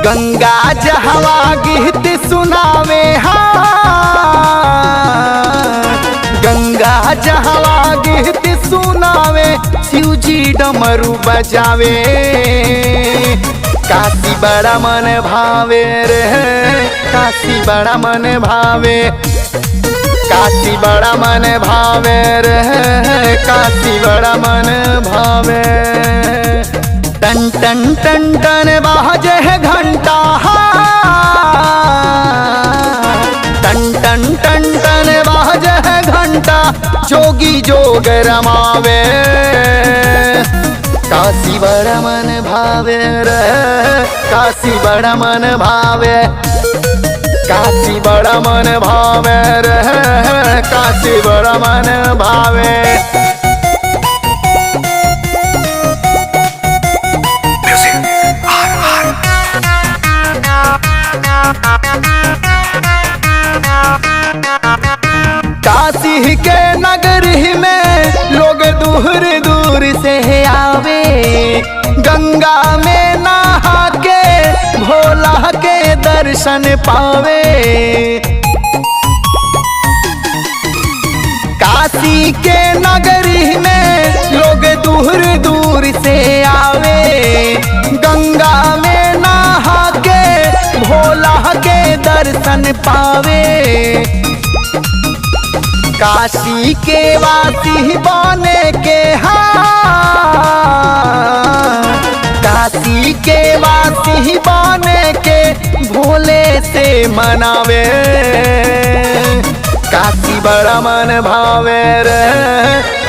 गंगा जहवा गीत सुनावे गंगा जहवा गीत सुनावे शिवजी डमरू बजावे काशी बड़ा मन भावे रे काशी बड़ा मन भावे काशी बड़ा मन भावे रे काशी बड़ा मन भावे टन टन टन टन बाजे है घंटा टन टन टन टन बाजे है घंटा जोगी जोग रमावे काशी बड़ा मन भावे रे काशी बड़ा मन भावे काशी बड़ा मन भावे रे काशी बड़ा मन भावे काशी के नगरी में लोग दूर दूर से आवे गंगा में नहा के भोला के दर्शन पावे काशी के नगरी में लोग दूर दूर से आवे गंगा में नहा के भोला के दर्शन पावे काशी के वासी बने के काशी के वासी बने के भोले से मनावे काशी बड़ा मन भावे रे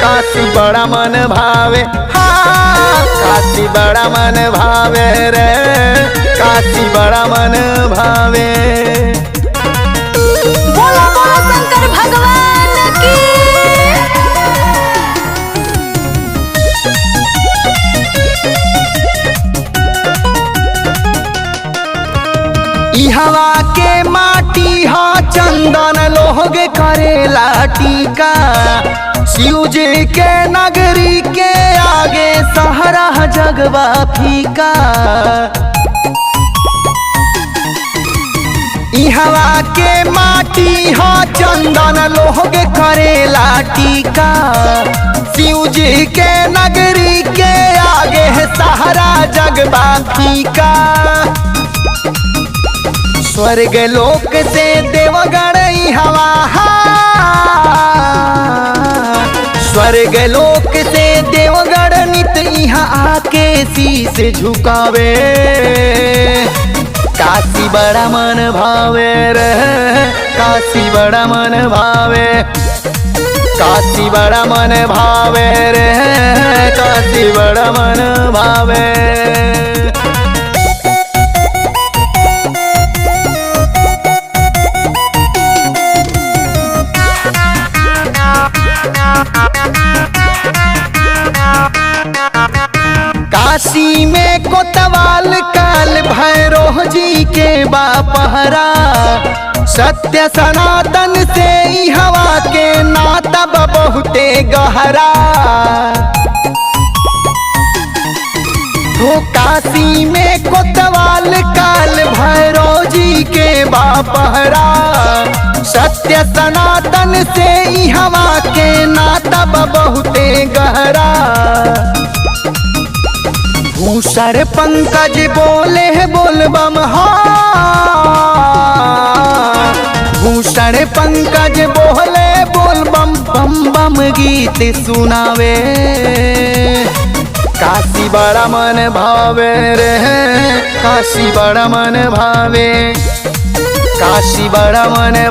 काशी बड़ा मन भावे काशी बड़ा मन भावे रे काशी बड़ा मन भावे बोलो बोलो शंकर भगवान की। हवा के माटी हा चंदन लोग करेला टीका शिव जी के नगरी के आगे सहरा जगवा फीका हवा के माटी हा चंदन लोग करेला टीका शिव जी के नगरी के आगे सहरा जगवा फीका स्वर्ग लोक से देवगण हवा स्वर्ग लोक से देवगण नित यहाँ आके शीश झुकावे काशी बड़ा मन भावे रे काशी बड़ा मन भावे काशी बड़ा मन भावे रे काशी बड़ा मन भावे काशी में कोतवाल काल भैरव जी के बापहरा सत्य सनातन से ही हवा के नाता बहुते गहरा हो काशी में कोतवाल काल भैरव जी के बापहरा सत्य सनातन से ही हवा के नाता बहुते गहरा भूषण पंकज बोले बोलबम भूषण पंकज बोले बोलबम बम बम गीत सुनावे काशी बड़ा मन भावे रे काशी बड़ा मन भावे काशी बड़ा मन